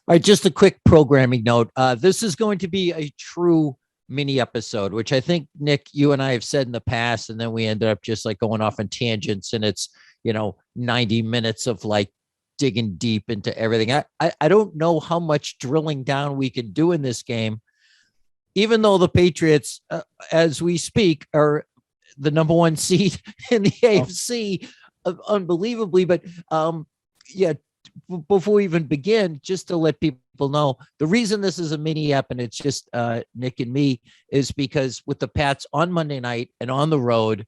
All right, just a quick programming note. This is going to be a true mini episode, which I think, Nick, you and I have said in the past, and then we ended up just like going off on tangents, and it's, 90 minutes of like digging deep into everything. I don't know how much drilling down we can do in this game, even though the Patriots, as we speak, are the number one seed in the AFC, unbelievably. But yeah, before we even begin, just to let people know, the reason this is a mini ep and it's just Nick and me is because with the Pats on Monday night and on the road,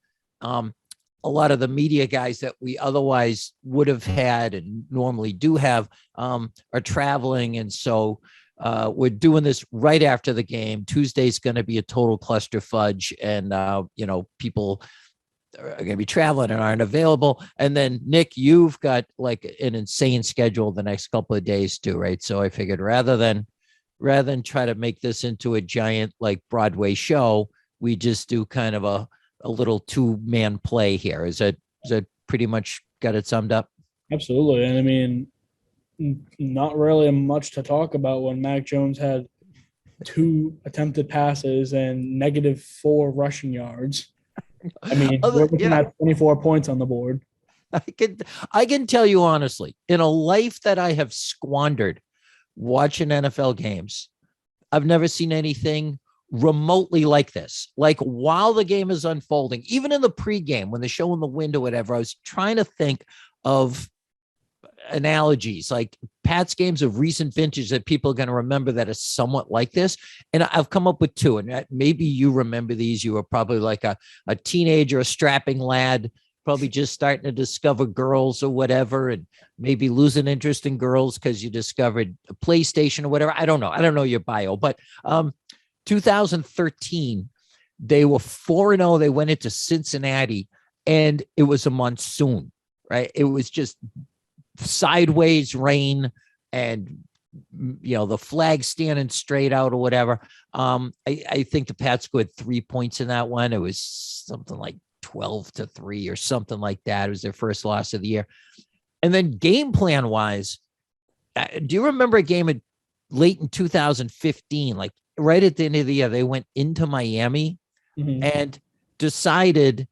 a lot of the media guys that we otherwise would have had and normally do have are traveling. And so we're doing this right after the game. Tuesday's going to be a total cluster fudge, and people are going to be traveling and aren't available. And then Nick, you've got like an insane schedule the next couple of days too, right? So I figured rather than try to make this into a giant like Broadway show, we just do kind of a little 2-man play here. Is that pretty much got it summed up? Absolutely. And I mean, not really much to talk about when Mac Jones had 2 attempted passes and -4 rushing yards. I mean, we're looking at 24 points on the board. I can tell you honestly, in a life that I have squandered watching NFL games, I've never seen anything remotely like this. Like while the game is unfolding, even in the pregame, when they're showing the wind or whatever, I was trying to think of analogies like Pat's games of recent vintage that people are going to remember that is somewhat like this. And I've come up with 2, and maybe you remember these. You were probably like a teenager, a strapping lad, probably just starting to discover girls or whatever, and maybe losing interest in girls because you discovered a PlayStation or whatever. I don't know your bio, but 2013, they were 4-0. They went into Cincinnati, and it was a monsoon, right? It was just sideways rain, and the flag standing straight out or whatever. I think the Pats scored 3 points in that one. It was something like 12-3 or something like that. It was their first loss of the year. And then game plan wise, do you remember a game late in 2015, like right at the end of the year, they went into Miami and decided,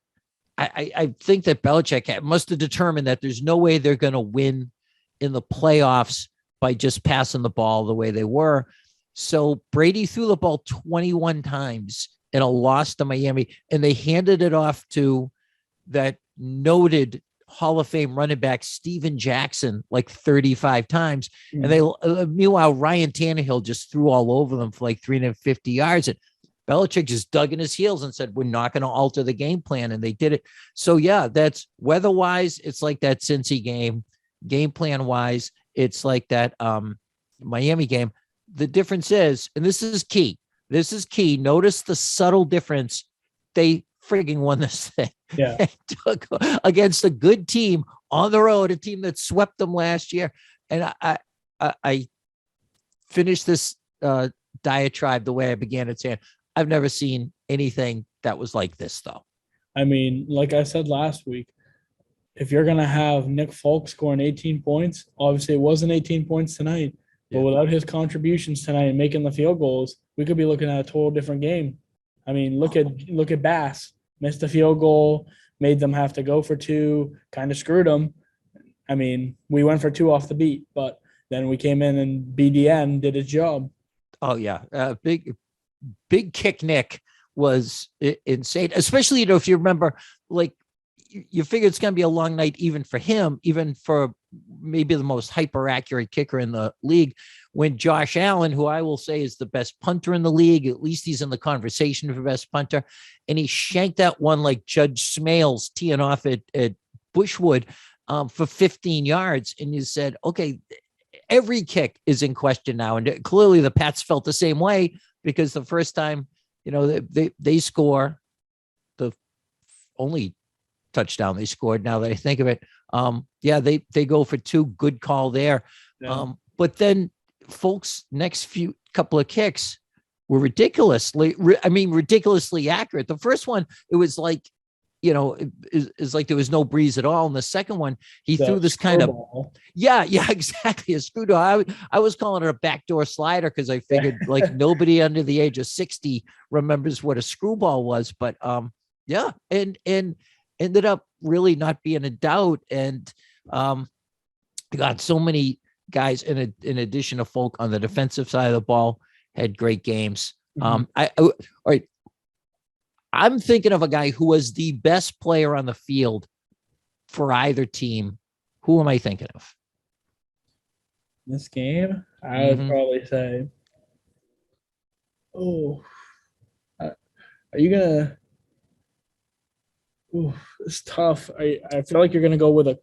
I think that Belichick must have determined that there's no way they're going to win in the playoffs by just passing the ball the way they were. So Brady threw the ball 21 times in a loss to Miami, and they handed it off to that noted Hall of Fame running back Steven Jackson like 35 times. And they meanwhile, Ryan Tannehill just threw all over them for like 350 yards. And Belichick just dug in his heels and said, we're not going to alter the game plan. And they did it. So yeah, that's weather-wise, it's like that Cincy game. Game plan-wise, it's like that Miami game. The difference is, and this is key. Notice the subtle difference. They frigging won this thing. Yeah. Against a good team on the road, a team that swept them last year. And I finished this diatribe the way I began it, saying I've never seen anything that was like this, though. I mean, like I said last week, if you're going to have Nick Folk scoring 18 points, obviously it wasn't 18 points tonight, but without his contributions tonight and making the field goals, we could be looking at a total different game. I mean, look at Bass. Missed a field goal, made them have to go for 2, kind of screwed them. I mean, we went for 2 off the beat, but then we came in and BDN did his job. Oh, yeah. Big kick Nick was insane, especially, if you remember, like, you figure it's going to be a long night, even for him, even for maybe the most hyper accurate kicker in the league, when Josh Allen, who I will say is the best punter in the league, at least he's in the conversation for best punter, and he shanked that one like Judge Smales teeing off at Bushwood for 15 yards. And you said, okay, every kick is in question now. And clearly the Pats felt the same way, because the first time, they score, the only touchdown they scored, now that I think of it, they go for 2. Good call there. Yeah. But then folks, next couple of kicks were ridiculously accurate. The first one, it was like is like there was no breeze at all. And the second one, he The threw this kind of, screwball. yeah, exactly. A screwdriver. I was calling it a backdoor slider because I figured like nobody under the age of 60 remembers what a screwball was. But yeah, and ended up really not being a doubt. And got so many guys in addition to Folk on the defensive side of the ball had great games. All right. I'm thinking of a guy who was the best player on the field for either team. Who am I thinking of? This game, I would probably say, are you gonna? It's tough. I feel like you're gonna go with a.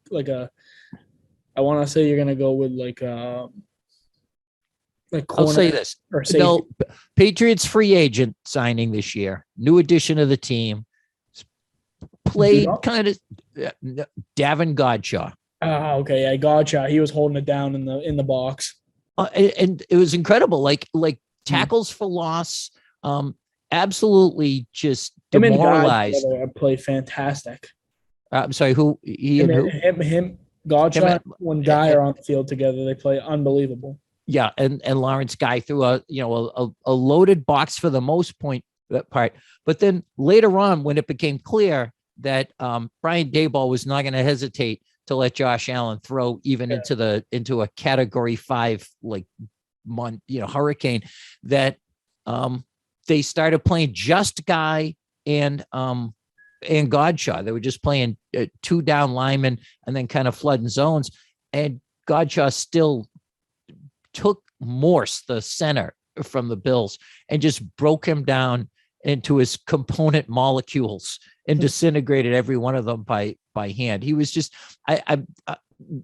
I want to say you're gonna go with like I'll say this. No, Patriots free agent signing this year. New addition to the team. Played kind of Davin Godshaw. Oh, okay. Yeah, gotcha. He was holding it down in the box. And it was incredible. Like tackles for loss. Absolutely just demoralized. Play fantastic. I'm sorry, who he and who? Him, Gotcha. When Guy are on the field together, they play unbelievable. Yeah, and Lawrence Guy threw a loaded box for the most part, but then later on when it became clear that Brian Daboll was not going to hesitate to let Josh Allen throw even into a Category 5 hurricane, that they started playing just Guy and Godshaw. They were just playing 2 down linemen and then kind of flooding zones, and Godshaw still took Morse, the center from the Bills, and just broke him down into his component molecules and disintegrated every one of them by hand. He was just, I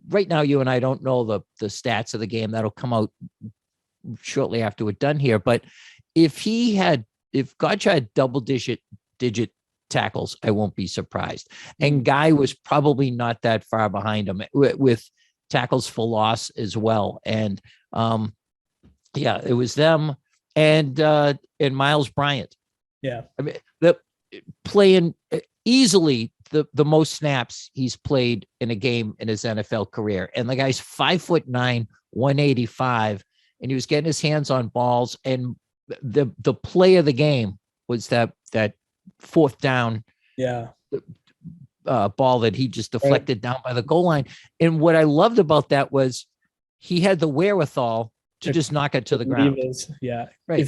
right now, you and I don't know the stats of the game. That'll come out shortly after we're done here. But if Godshaw had double digit tackles, I won't be surprised. And Guy was probably not that far behind him with tackles for loss as well. And it was them and Miles Bryant. Yeah. I mean, the playing easily the most snaps he's played in a game in his NFL career. And the guy's 5'9", 185, and he was getting his hands on balls. And the play of the game was that 4th down ball that he just deflected down by the goal line. And what I loved about that was he had the wherewithal to just knock it to the ground. Right.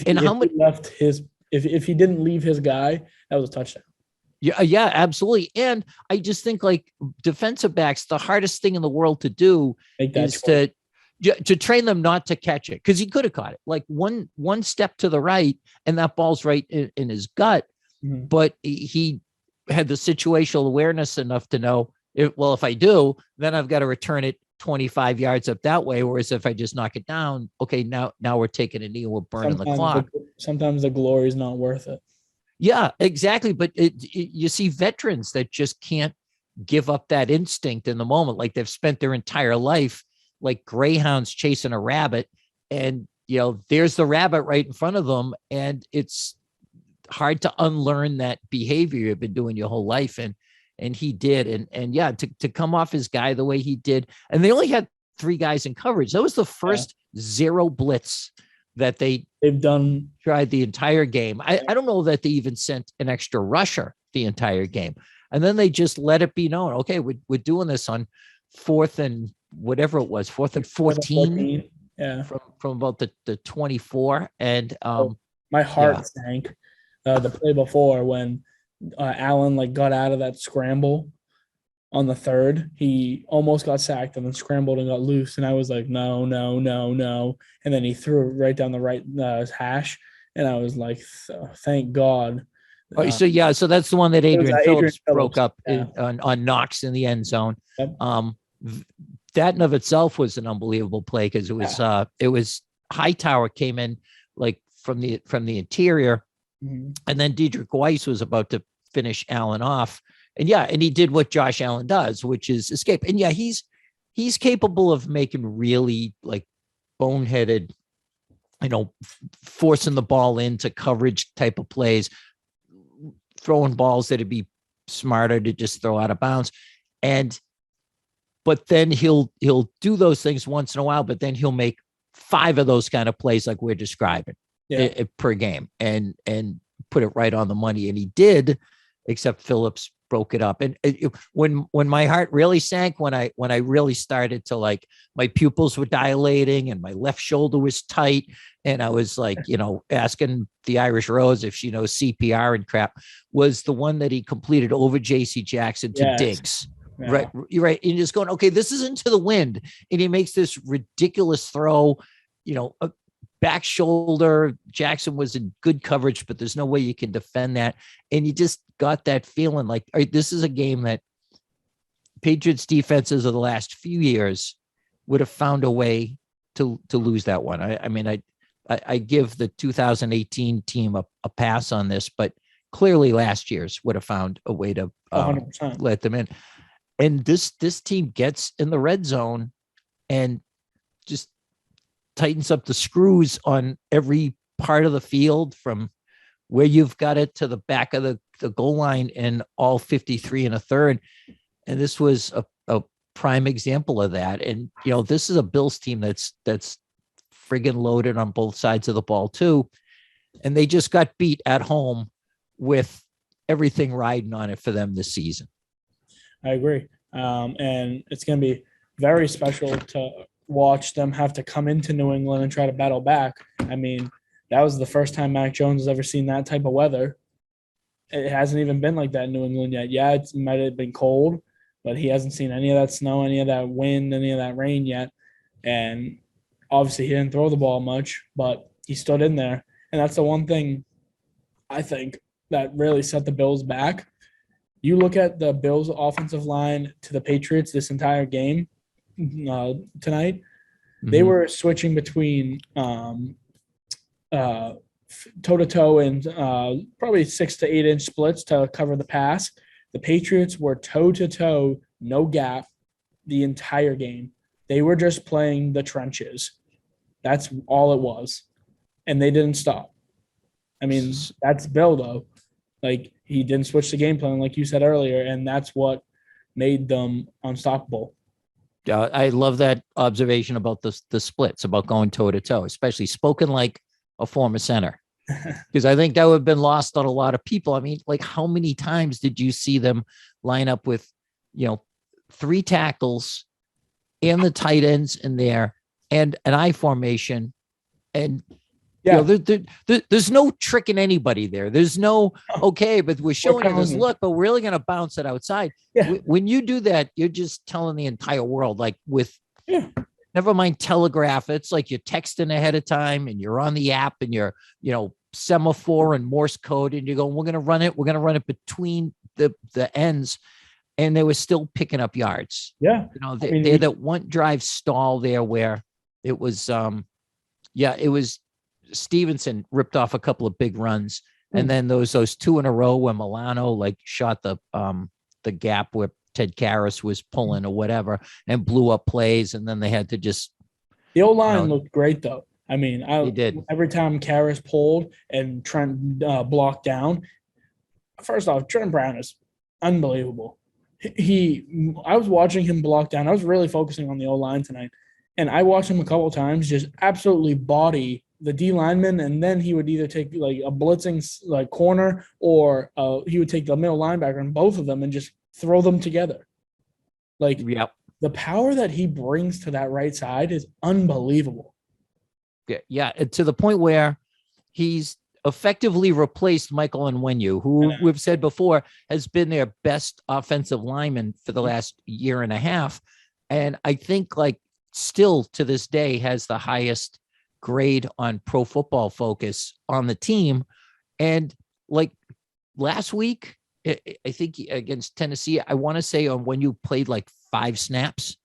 If he didn't leave his guy, that was a touchdown. Yeah, absolutely. And I just think like defensive backs, the hardest thing in the world to do is to train them not to catch it, because he could have caught it like one step to the right and that ball's right in his gut. Mm-hmm. But he had the situational awareness enough to know, if I do, then I've got to return it 25 yards up that way. Whereas if I just knock it down, okay, now we're taking a knee and we're burning the clock. Sometimes the glory is not worth it. Yeah, exactly. But you see veterans that just can't give up that instinct in the moment. Like they've spent their entire life like greyhounds chasing a rabbit, and there's the rabbit right in front of them, and it's hard to unlearn that behavior you've been doing your whole life. And he did. And to come off his guy the way he did, and they only had 3 guys in coverage. That was the first zero blitz that they've done, tried the entire game. I don't know that they even sent an extra rusher the entire game. And then they just let it be known, okay, we're doing this on 4th and whatever it was, 4th and 14. Yeah. From about the 24. And my heart sank the play before when Allen got out of that scramble on the 3rd. He almost got sacked and then scrambled and got loose. And I was like, no. And then he threw it right down the right hash. And I was like, thank God. So that's the one that Adrian Phillips broke up on Knox in the end zone. Yep. That in of itself was an unbelievable play, because it was Hightower came in like from the interior, and then Dedrick Weiss was about to finish Allen off, and he did what Josh Allen does, which is escape. And he's capable of making really like boneheaded, forcing the ball into coverage type of plays, throwing balls that'd be smarter to just throw out of bounds. But then he'll do those things once in a while, but then he'll make 5 of those kind of plays like we're describing per game and put it right on the money. And he did, except Phillips broke it up. And when my heart really sank, when I really started to, like, my pupils were dilating and my left shoulder was tight, and I was like, asking the Irish Rose if she knows CPR and crap, was the one that he completed over JC Jackson to Diggs. Yeah. Right. You're right. And just going, okay, this is into the wind. And he makes this ridiculous throw, a back shoulder. Jackson was in good coverage, but there's no way you can defend that. And you just got that feeling like, all right, this is a game that Patriots defenses of the last few years would have found a way to lose that one. I give the 2018 team a pass on this, but clearly last year's would have found a way to let them in. And this team gets in the red zone and just tightens up the screws on every part of the field, from where you've got it to the back of the goal line in all 53 and a third. And this was a prime example of that. And, this is a Bills team that's friggin' loaded on both sides of the ball too. And they just got beat at home with everything riding on it for them this season. I agree. And it's going to be very special to watch them have to come into New England and try to battle back. I mean, that was the first time Mac Jones has ever seen that type of weather. It hasn't even been like that in New England yet. Yeah, it might have been cold, but he hasn't seen any of that snow, any of that wind, any of that rain yet. And obviously he didn't throw the ball much, but he stood in there. And that's the one thing I think that really set the Bills back. You look at the Bills' offensive line to the Patriots this entire game tonight. Mm-hmm. They were switching between toe-to-toe and probably 6 to 8 inch splits to cover the pass. The Patriots were toe-to-toe, no gap, the entire game. They were just playing the trenches. That's all it was. And they didn't stop. I mean, that's Bill, though. Like, he didn't switch the game plan, like you said earlier, and that's what made them unstoppable. I love that observation about the splits, about going toe-to-toe, especially spoken like a former center. Because I think that would have been lost on a lot of people. I mean, like, how many times did you see them line up with, 3 tackles and the tight ends in there and an I formation? And there's no tricking anybody there. There's no, okay, but we're showing you this look, but we're really going to bounce it outside. Yeah. When you do that, you're just telling the entire world, like, with never mind telegraph. It's like you're texting ahead of time and you're on the app and you're, semaphore and Morse code, and you're going, we're going to run it between the ends. And they were still picking up yards. Yeah. They had that one drive stall there where it was, it was Stevenson ripped off a couple of big runs. And then those 2 in a row where Milano shot the gap where Ted Karras was pulling or whatever and blew up plays. And then they had to just. The O-line looked great, though. I mean, they did. Every time Karras pulled and Trent blocked down, first off, Trent Brown is unbelievable. I was watching him block down. I was really focusing on the O-line tonight. And I watched him a couple of times just absolutely body the D lineman, and then he would either take like a blitzing corner or he would take the middle linebacker and both of them and just throw them together. The power that he brings to that right side is unbelievable. Yeah, to the point where he's effectively replaced Michael Onwenu, who we've said before has been their best offensive lineman for the last year and a half. And I think still to this day has the highest grade on Pro Football Focus on the team. And last week, I think against Tennessee, I want to say Onwenu played 5 snaps.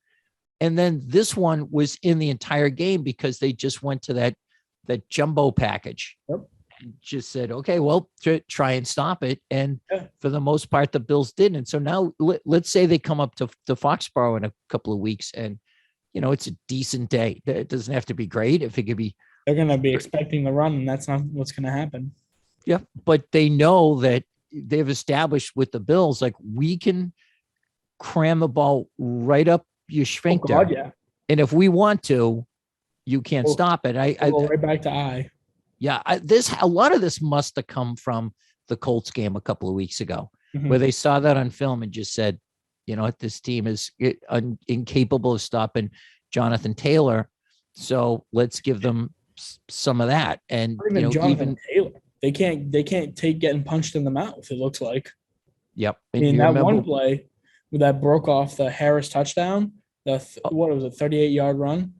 And then this one was in the entire game because they just went to that jumbo package. Yep. And just said, okay, well, try and stop it. And for the most part, the Bills didn't. And so now let's say they come up to Foxborough in a couple of weeks and, it's a decent day. It doesn't have to be great. If it could be. They're going to be expecting the run, and that's not what's going to happen. Yeah. But they know that they've established with the Bills, like we can cram the ball right up your sphincter. God, yeah. And if we want to, you can't stop it. Go right back to I. Yeah, a lot of this must have come from the Colts game a couple of weeks ago, where they saw that on film and just said, you know what, this team is incapable of stopping Jonathan Taylor. So let's give them some of that. And Jonathan Taylor, they can't take getting punched in the mouth. It looks like. Yep. And in that one play that broke off the Harris touchdown, what was it, 38-yard run?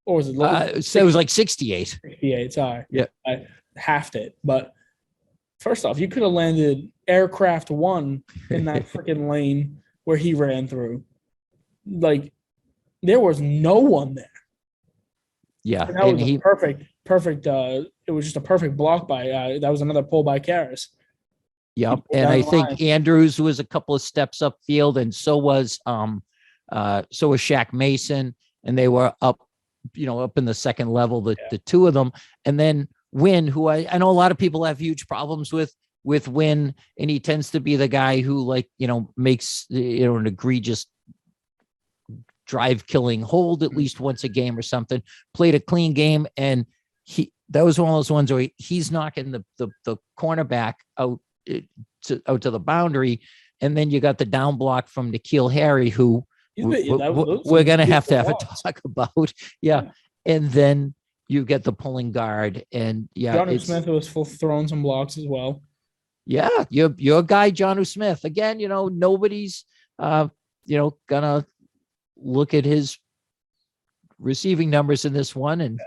Or was it? So it was like 68. 68, sorry. Yeah. I halved it. But first off, you could have landed aircraft one in that freaking lane where he ran through. Like, there was no one there. Yeah. And that was perfect. It was just a perfect block by, that was another pull by Karras. Yep. And I think Andrews was a couple of steps upfield, and so was Shaq Mason, and they were up in the second level, the two of them. And then Wynn, who I know a lot of people have huge problems with Wynn, and he tends to be the guy who makes an egregious drive killing hold at least once a game or something. Played a clean game, and that was one of those ones where he's knocking the cornerback out to the boundary, and then you got the down block from Nikhil Harry, who we're going to have a talk about. Yeah. And then you get the pulling guard, and Jonnu Smith was throwing some blocks as well. Yeah. Your guy, Jonnu Smith, again, nobody's, gonna look at his receiving numbers in this one. And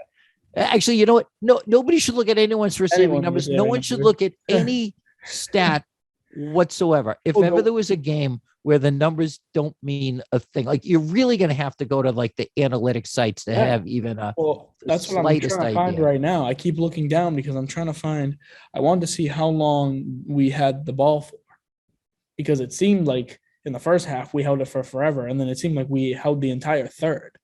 actually, you know what? No, nobody should look at anyone's receiving numbers. No one should look at any stat whatsoever. If ever there was a game where the numbers don't mean a thing, like, you're really going to have to go to like the analytic sites to have even that's what I'm trying to find right now. I keep looking down because I'm trying to find, I wanted to see how long we had the ball for, because it seemed like in the first half we held it for forever, and then it seemed like we held the entire third.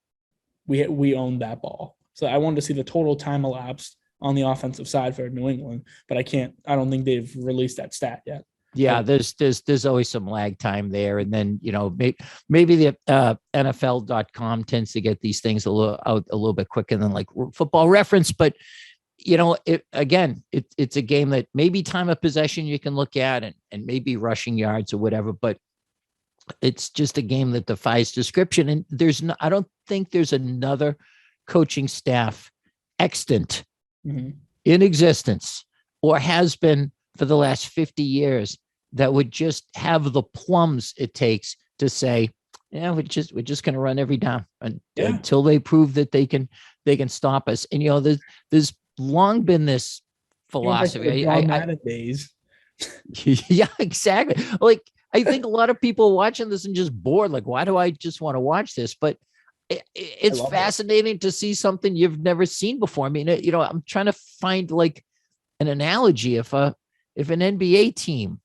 We owned that ball. So I wanted to see the total time elapsed on the offensive side for New England, but I don't think they've released that stat yet. Yeah, there's always some lag time there, and then maybe the NFL.com tends to get these things a little bit quicker than like Football Reference, but it's a game that maybe time of possession you can look at, and maybe rushing yards or whatever, but it's just a game that defies description. And I don't think there's another coaching staff extant in existence, or has been for the last 50 years, that would just have the plums it takes to say, we're just going to run every down until they prove that they can stop us. And there's long been this philosophy. Days. Yeah, exactly. Like, I think a lot of people watching this and just bored. Like, why do I just want to watch this? But it's fascinating to see something you've never seen before. I mean, I'm trying to find like an analogy. If an NBA team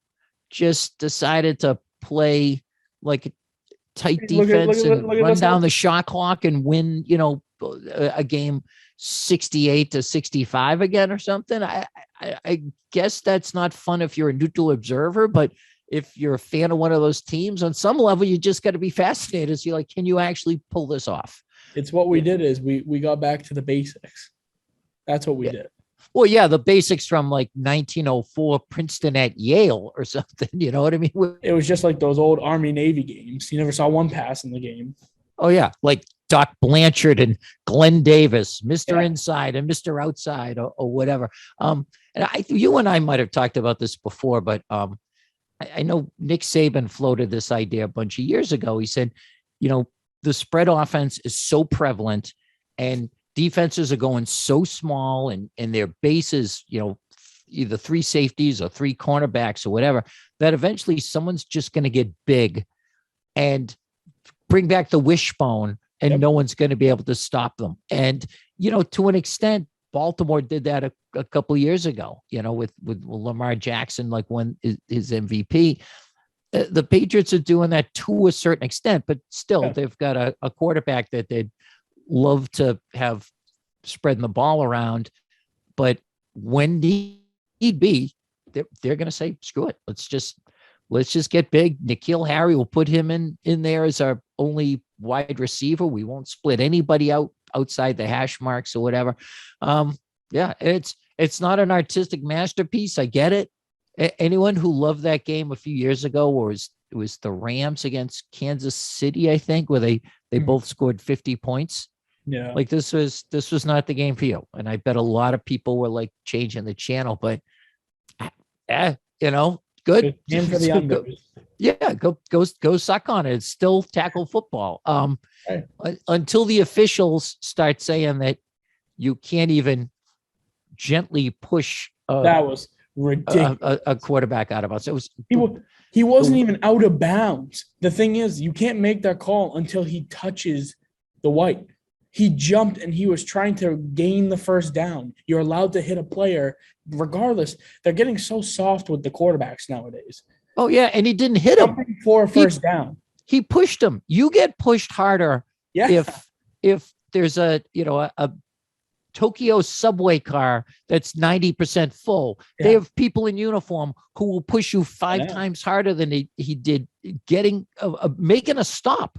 just decided to play like a tight defense and run down the shot clock and win, a game 68-65 again or something, I guess that's not fun if you're a neutral observer, but if you're a fan of one of those teams, on some level, you just got to be fascinated. So you're like, can you actually pull this off? It's what we did is we got back to the basics. That's what we did. Well, yeah, the basics from like 1904 Princeton at Yale or something. You know what I mean? It was just like those old Army-Navy games. You never saw one pass in the game. Oh, yeah. Like Doc Blanchard and Glenn Davis, Mr. Inside and Mr. Outside or whatever. And you and I might have talked about this before, but I know Nick Saban floated this idea a bunch of years ago. He said, the spread offense is so prevalent and defenses are going so small and their bases, either three safeties or three cornerbacks or whatever, that eventually someone's just going to get big and bring back the wishbone, and no one's going to be able to stop them. And, to an extent, Baltimore did that a couple of years ago, with Lamar Jackson, like when his MVP. The Patriots are doing that to a certain extent, but still they've got a quarterback that they'd love to have spreading the ball around. But when need be, they're going to say, screw it. Let's just get big. Nikhil Harry, will put him in there as our only wide receiver. We won't split anybody outside the hash marks or whatever. Yeah, it's not an artistic masterpiece. I get it. Anyone who loved that game a few years ago, or it was the Rams against Kansas City, I think, where they both scored 50 points. Yeah. Like this was not the game for you. And I bet a lot of people were like changing the channel, but good. Game for the unders. Yeah, go suck on it. It's still tackle football. Right. Until the officials start saying that you can't even gently push that was ridiculous. A quarterback out of us. It was he wasn't even out of bounds. The thing is, you can't make that call until he touches the white. He jumped and he was trying to gain the first down. You're allowed to hit a player regardless. They're getting so soft with the quarterbacks nowadays. Oh yeah, and he didn't hit him for a first down. He pushed him. You get pushed harder if there's a Tokyo subway car that's 90% full. Yeah. They have people in uniform who will push you 5 times harder than he did making a stop.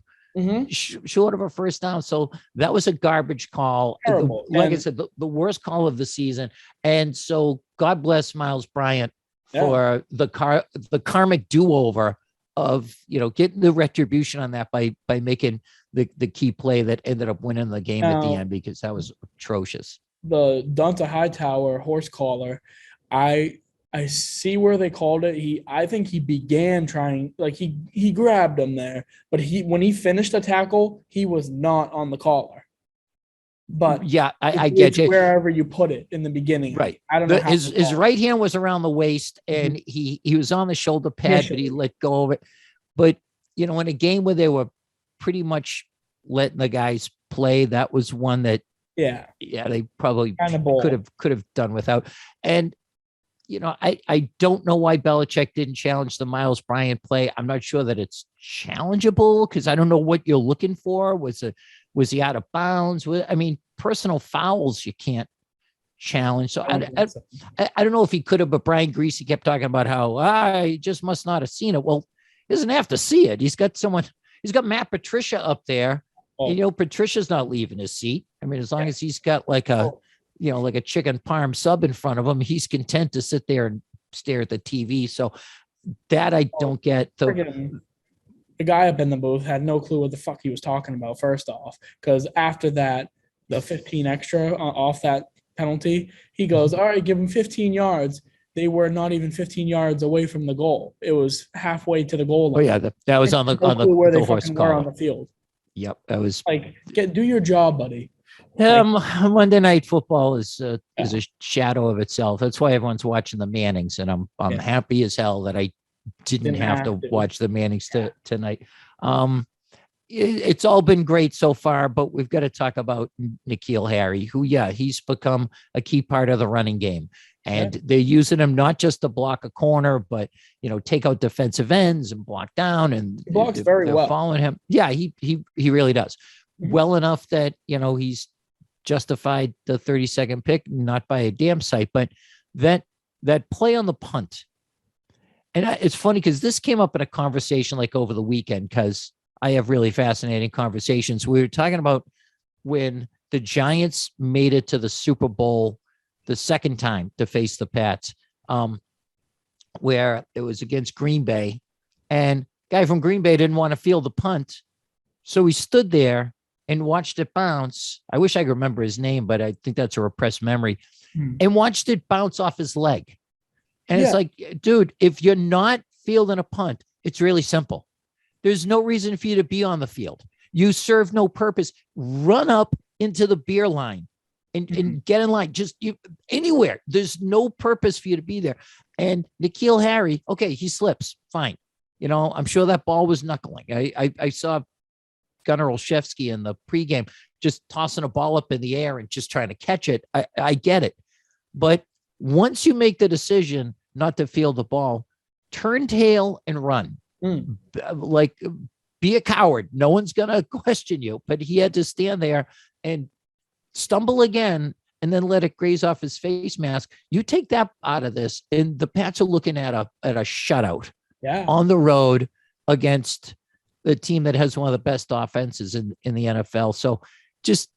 Short of a first down. So that was a garbage call. Terrible. Like I said, the worst call of the season. And so God bless Miles Bryant for the karmic do-over of, getting the retribution on that by making the key play that ended up winning the game at the end, because that was atrocious. The Donta Hightower horse collar, I see where they called it. I think he began trying, like he grabbed him there, but when he finished the tackle, he was not on the collar. But yeah, I get you. Wherever you put it in the beginning, right? I don't know. His right hand was around the waist, and he was on the shoulder pad, but he let go of it. But in a game where they were pretty much letting the guys play, that was one that they probably could have done without. And I don't know why Belichick didn't challenge the Miles Bryant play. I'm not sure that it's challengeable, because I don't know what you're looking for. Was he out of bounds? I mean, personal fouls you can't challenge. So I don't know if he could have, but Brian Greasy kept talking about how he just must not have seen it. Well, he doesn't have to see it. He's got Matt Patricia up there. Patricia's not leaving his seat. I mean, as long as he's got like a chicken parm sub in front of him, he's content to sit there and stare at the TV. So that I don't get. The guy up in the booth had no clue what the fuck he was talking about, first off, because after that, the 15 extra off that penalty, he goes, all right, give him 15 yards. They were not even 15 yards away from the goal. It was halfway to the goal line. Oh yeah, that was on the horse collar on the field. Yep, that was do your job, buddy. Monday Night Football is a shadow of itself. That's why everyone's watching the Mannings, and I'm happy as hell that I didn't have to watch the Mannings tonight. It's all been great so far, but we've got to talk about Nikhil Harry, who he's become a key part of the running game, and they're using him not just to block a corner, but take out defensive ends and block down, and he blocks very well. Following him, he really does well enough that he's justified the 32nd pick, not by a damn sight, but that play on the punt. And it's funny because this came up in a conversation like over the weekend, because I have really fascinating conversations. We were talking about when the Giants made it to the Super Bowl the second time to face the Pats, where it was against Green Bay, and guy from Green Bay didn't want to field the punt. So he stood there and watched it bounce. I wish I could remember his name, but I think that's a repressed memory. And watched it bounce off his leg. And it's like, dude, if you're not fielding a punt, it's really simple. There's no reason for you to be on the field. You serve no purpose. Run up into the beer line and get in line. Just anywhere. There's no purpose for you to be there. And Nikhil Harry, okay, he slips. Fine. I'm sure that ball was knuckling. I saw Gunnar Olszewski in the pregame just tossing a ball up in the air and just trying to catch it. I get it. But once you make the decision not to field the ball, turn tail and run. Like, be a coward. No one's going to question you. But he had to stand there and stumble again. and then let it graze off his face mask. You take that out of this, and the Pats are looking at a shutout on the road against the team that has one of the best offenses in the NFL. So just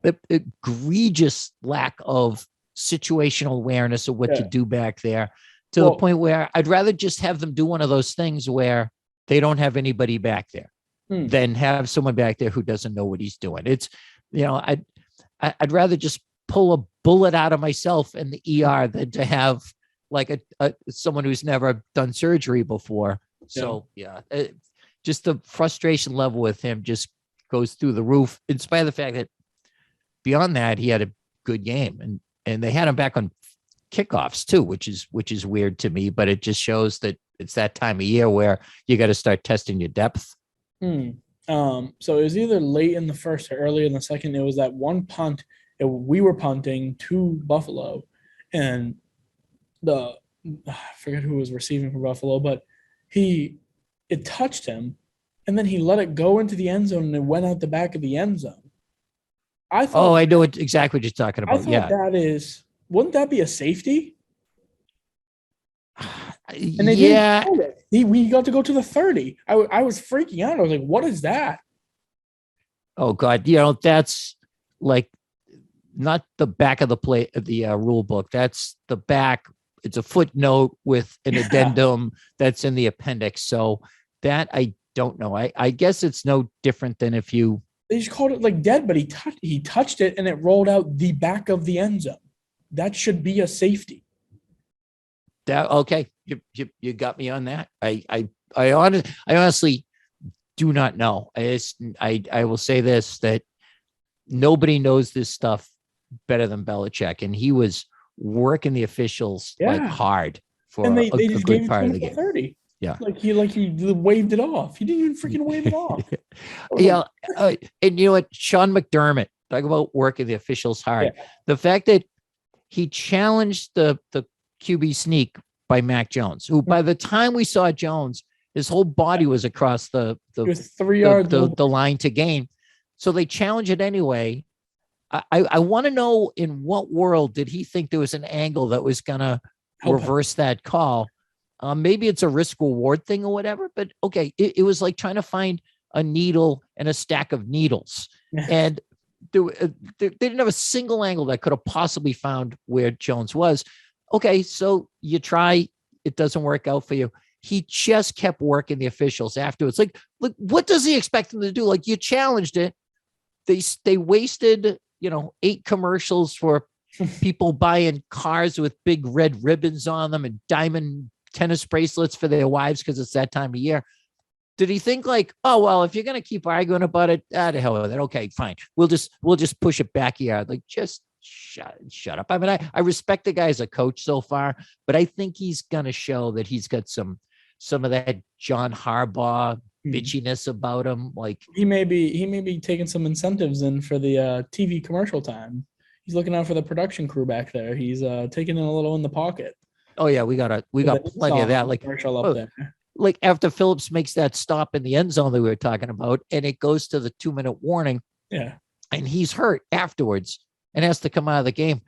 the egregious lack of situational awareness of what to do back there, to the point where I'd rather just have them do one of those things where they don't have anybody back there than have someone back there who doesn't know what he's doing. It's, I'd rather just pull a bullet out of myself in the ER than to have like someone who's never done surgery before. So just the frustration level with him just goes through the roof, in spite of the fact that beyond that, he had a good game, and they had him back on kickoffs too, which is weird to me, but it just shows that it's that time of year where you got to start testing your depth. So it was either late in the first or early in the second. It was that one punt. We were punting to Buffalo, and I forget who was receiving for Buffalo, but it touched him, and then he let it go into the end zone, and it went out the back of the end zone. I know exactly what you're talking about. Wouldn't that be a safety? And they we got to go to the 30. I was freaking out. I was like, what is that? Oh God. That's like not the back of the rule book. That's the back. It's a footnote with an addendum that's in the appendix. So that I don't know. I guess it's no different than if they just called it like dead, but he touched it and it rolled out the back of the end zone. That should be a safety. Okay. You got me on that. I honestly do not know. I will say this, that nobody knows this stuff better than Belichick, and he was working the officials like hard for a good part of the game. 30. Yeah, like he waved it off. He didn't even freaking wave it off. And you know what, Sean McDermott, talk about working the officials hard. Yeah. The fact that he challenged the QB sneak by Mac Jones, who by the time we saw Jones, his whole body was across the 3 yards the line to gain. So they challenge it anyway. I want to know, in what world did he think there was an angle that was going to reverse that call? Maybe it's a risk reward thing or whatever, but okay. It was like trying to find a needle in a stack of needles. And they didn't have a single angle that could have possibly found where Jones was. Okay. So you try, it doesn't work out for you. He just kept working the officials afterwards. Like, what does he expect them to do? Like, you challenged it. They wasted, 8 commercials for people buying cars with big red ribbons on them and diamond tennis bracelets for their wives because it's that time of year. Did he think like, oh, well, if you're going to keep arguing about it, to hell with it. Okay, fine. We'll just push it back here. Like, just shut up. I mean, I respect the guy as a coach so far, but I think he's going to show that he's got some of that John Harbaugh bitchiness about him. Like, he may be taking some incentives in for the TV commercial time. He's looking out for the production crew back there. He's taking in a little in the pocket. Oh yeah, we got plenty of that. Like, commercial up there. Like after Phillips makes that stop in the end zone that we were talking about, and it goes to the 2-minute warning. Yeah. And he's hurt afterwards and has to come out of the game.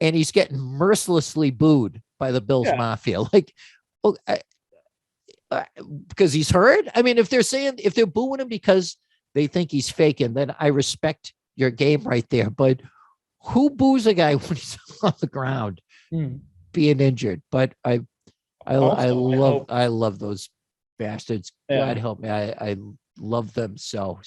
And he's getting mercilessly booed by the Bills Mafia. Like, because he's hurt. I mean, if they're booing him because they think he's faking, then I respect your game right there. But who boos a guy when he's on the ground being injured? But I love those bastards. God help me. I love them so.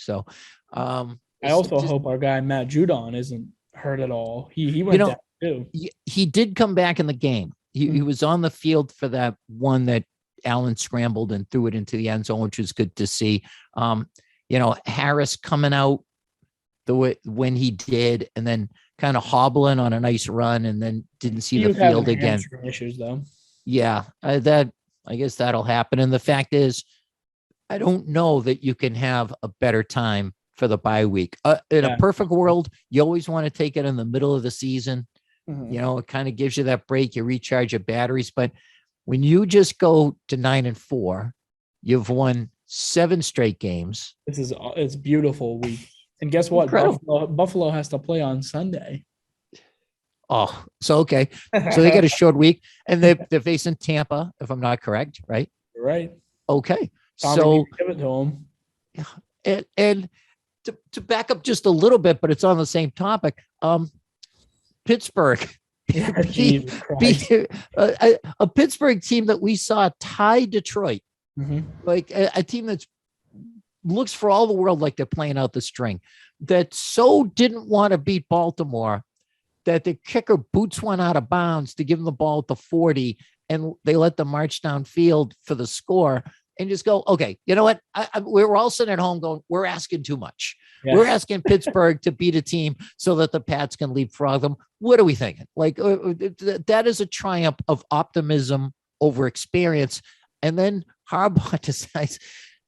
I also hope our guy Matt Judon isn't hurt at all. He went down too. He did come back in the game. He was on the field for that one that Allen scrambled and threw it into the end zone, which was good to see. Harris coming out the way when he did, and then kind of hobbling on a nice run, and then didn't see the field again. Issues though. Yeah, I guess that'll happen. And the fact is, I don't know that you can have a better time for the bye week. In a perfect world, you always want to take it in the middle of the season. It kind of gives you that break. You recharge your batteries. But when you just go to 9-4, you've won 7 straight games. It's beautiful week. And guess what? Buffalo has to play on Sunday. Oh, so okay. So they get a short week, and they're facing Tampa, if I'm not correct, right? Right. Okay. Tommy So needs to give it to him. and to back up just a little bit, but it's on the same topic. Pittsburgh Yeah, beat, Jesus Christ. a Pittsburgh team that we saw tie Detroit, Mhm. like a team that's looks for all the world like they're playing out the string, that so didn't want to beat Baltimore that the kicker boots one out of bounds to give them the ball at the 40, and they let them march downfield for the score and just go, okay, you know what? We're all sitting at home going, we're asking too much. Yeah. We're asking Pittsburgh to beat a team so that the Pats can leapfrog them. What are we thinking? Like that is a triumph of optimism over experience. And then Harbaugh decides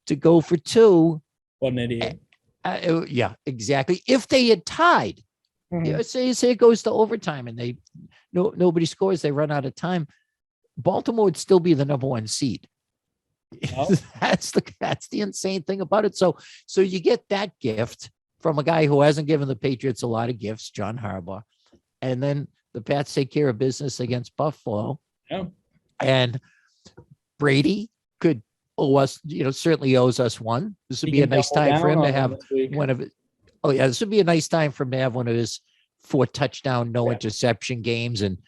to go for two. What an idiot. Yeah, exactly. If they had tied, say it goes to overtime and nobody scores, they run out of time, Baltimore would still be the number one seed. Oh. That's the insane thing about it. So you get that gift from a guy who hasn't given the Patriots a lot of gifts, John Harbaugh, and then the Pats take care of business against Buffalo. Yeah. And Brady could owe us, certainly owes us one. This would be a nice time for him to have one of it. Oh yeah, this would be a nice time for him to have one of his 4 touchdown, no interception games, and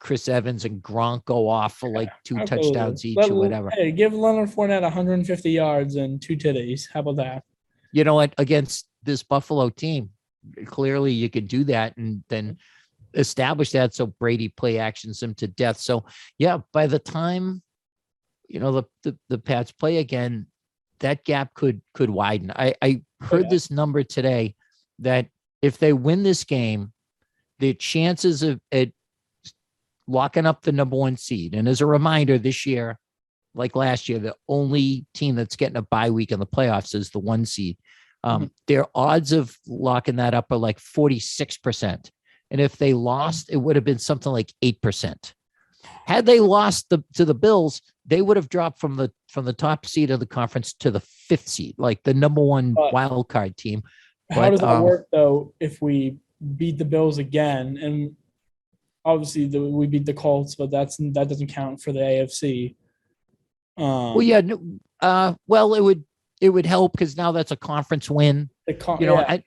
Chris Evans and Gronk go off for like 2 touchdowns each or whatever. Hey, give Leonard Fournette 150 yards and 2 titties. How about that? You know what? Against this Buffalo team, clearly you could do that and then establish that so Brady play actions him to death. So yeah, by the time the Pats play again, that gap could widen. I heard this number today that if they win this game, the chances of it locking up the number 1 seed. And as a reminder, this year, like last year, the only team that's getting a bye week in the playoffs is the 1 seed. Their odds of locking that up are like 46%. And if they lost, it would have been something like 8%. Had they lost to the Bills, they would have dropped from the top seed of the conference to the 5th seed, like the number 1 wild card team. How does that work though? If we beat the Bills again, and obviously we beat the Colts, but that doesn't count for the AFC. Well, it would help because now that's a conference win. And I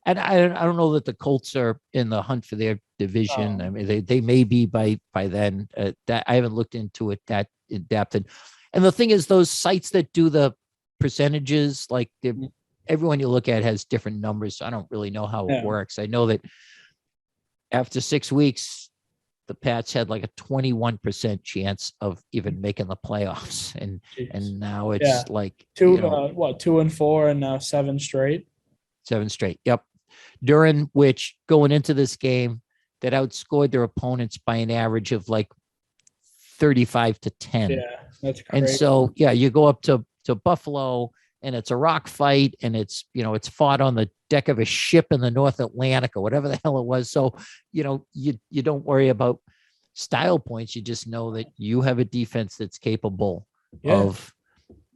don't know that the Colts are in the hunt for their division. I mean, they may be by then. That I haven't looked into it that in depth. And the thing is, those sites that do the percentages, like everyone you look at has different numbers. So I don't really know how it works. I know that after 6 weeks, the Pats had like a 21% chance of even making the playoffs, and now it's like 2 and 4, and now 7 straight. 7 straight. Yep. During which, going into this game, that outscored their opponents by an average of like 35-10. Yeah, that's crazy. And so you go up to Buffalo, and it's a rock fight, and it's fought on the deck of a ship in the North Atlantic or whatever the hell it was. So, you don't worry about style points. You just know that you have a defense that's capable of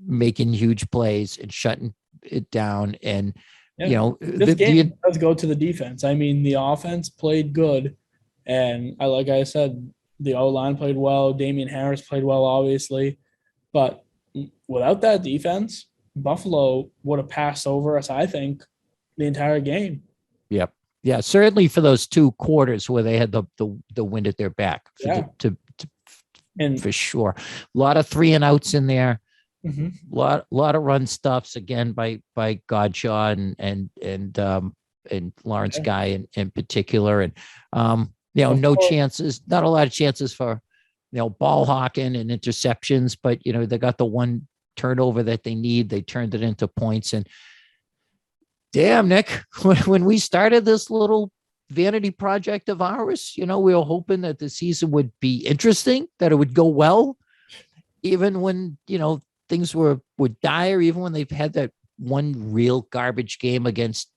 making huge plays and shutting it down. And, this game does go to the defense. I mean, the offense played good. And like I said, the O-line played well. Damian Harris played well, obviously. But without that defense, Buffalo would have passed over us, I think, the entire game. Yep. Yeah, certainly for those 2 quarters where they had the wind at their back. For sure. A lot of 3 and outs in there. Mm-hmm. Lot of run stuffs again by Godshaw and Lawrence Guy in particular. And no chances, not a lot of chances for ball hawking and interceptions, but they got the 1 turnover that they need. They turned it into points. And damn, Nick, when we started this little vanity project of ours, we were hoping that the season would be interesting, that it would go well, even when, things were dire, even when they've had that 1 real garbage game against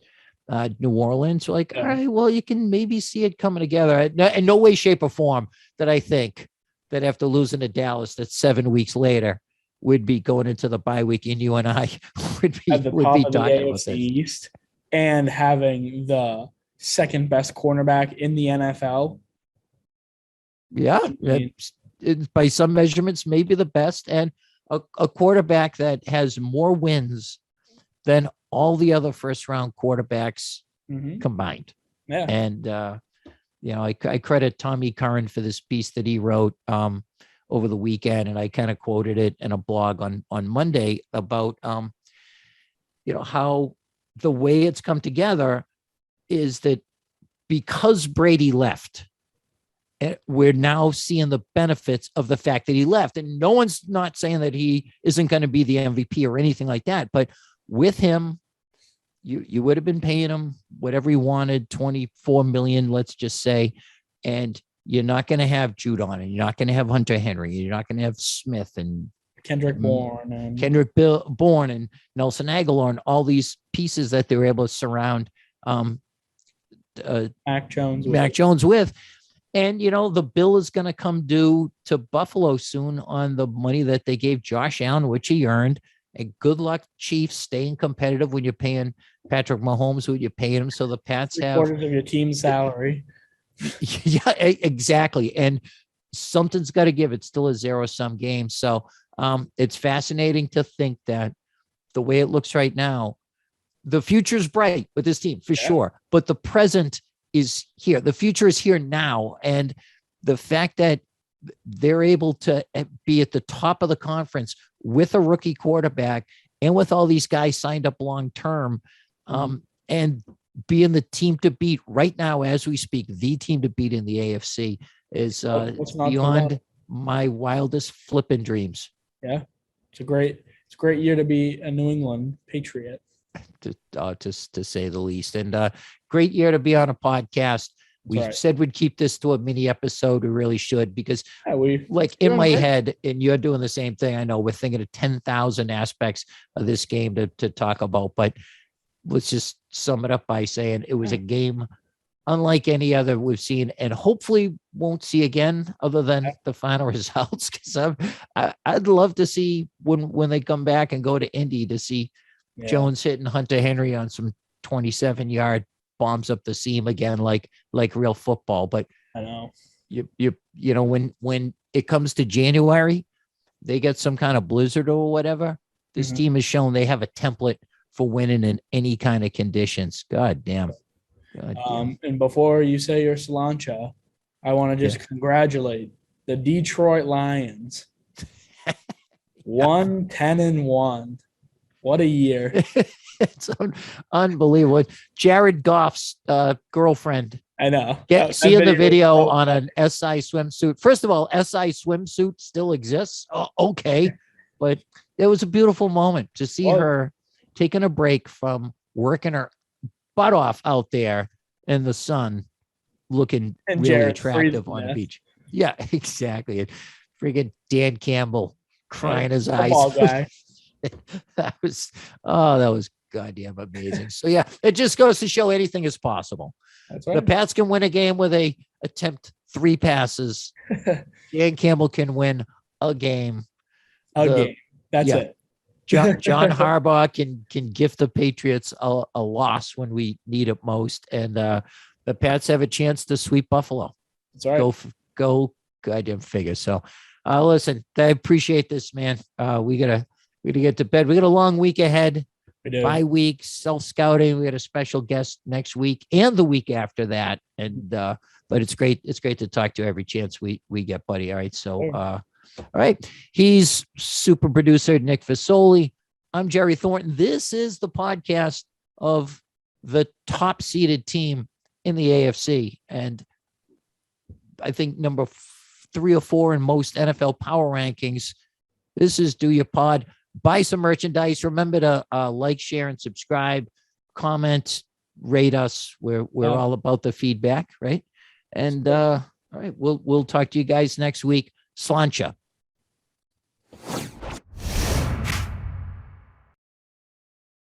New Orleans. We're like, all right, well, you can maybe see it coming together. In no way, shape, or form that I think that after losing to Dallas, that 7 weeks later, would be going into the bye week, and you and I would be talking about this. East, and having the second best cornerback in the NFL. Yeah. mean- By some measurements, maybe the best, and a quarterback that has more wins than all the other first round quarterbacks combined. Yeah. And, I credit Tommy Curran for this piece that he wrote over the weekend. And I kind of quoted it in a blog on Monday about, how the way it's come together is that because Brady left, we're now seeing the benefits of the fact that he left. And no one's not saying that he isn't going to be the MVP or anything like that. But with him, you would have been paying him whatever he wanted, $24 million, let's just say. And you're not going to have Judon, and you're not going to have Hunter Henry. You're not going to have Smith and Kendrick Bourne and Nelson Aguilar and all these pieces that they were able to surround Mac Jones with. And, the bill is going to come due to Buffalo soon on the money that they gave Josh Allen, which he earned. And good luck, Chiefs, staying competitive when you're paying Patrick Mahomes, who you're paying him. So the Pats have quarters of your team's salary. Yeah, exactly. And something's got to give. It's still a zero-sum game. So it's fascinating to think that the way it looks right now, the future's bright with this team for sure. But the present is here. The future is here now. And the fact that they're able to be at the top of the conference with a rookie quarterback and with all these guys signed up long-term and being the team to beat right now, as we speak, the team to beat in the AFC is beyond my wildest flipping dreams. Yeah. It's a great year to be a New England Patriot. To say the least. And great year to be on a podcast. We said we'd keep this to a mini episode. We really should, because in my head, and you're doing the same thing. I know we're thinking of 10,000 aspects of this game to talk about, but let's just sum it up by saying it was a game unlike any other we've seen, and hopefully won't see again other than the final results. Because I'd love to see when they come back and go to Indy to see Jones hitting Hunter Henry on some 27-yard bombs up the seam again, like real football. But I know when it comes to January, they get some kind of blizzard or whatever. This team has shown they have a template for winning in any kind of conditions. God damn. And before you say your Slancha, I want to just congratulate the Detroit Lions. 10-1. What a year. It's unbelievable. Jared Goff's girlfriend. I know. Seeing the video on an SI swimsuit. First of all, SI swimsuit still exists. Oh, okay. But it was a beautiful moment to see her taking a break from working her butt off out there in the sun, looking and really Jared attractive on the beach. Yeah, exactly. And friggin' Dan Campbell crying his eyes. Guy. that was goddamn amazing. So yeah, it just goes to show anything is possible. That's right. The Pats can win a game where they attempt 3 passes. Dan Campbell can win a game. That's it. John Harbaugh can gift the Patriots a loss when we need it most, and the Pats have a chance to sweep Buffalo. That's right. Go goddamn figure. So listen, I appreciate this, man. We gotta get to bed. We got a long week ahead. We do. Bye week, self-scouting. We got a special guest next week and the week after that. And but it's great. It's great to talk to you every chance we get, buddy. All right. So all right. He's super producer Nick Fasoli. I'm Jerry Thornton. This is the podcast of the top seeded team in the AFC. And I think number 3 or 4 in most NFL power rankings. This is Do Your Pod. Buy some merchandise. Remember to like, share, and subscribe, comment, rate us. We're all about the feedback, right? And all right, we'll talk to you guys next week. Slancha.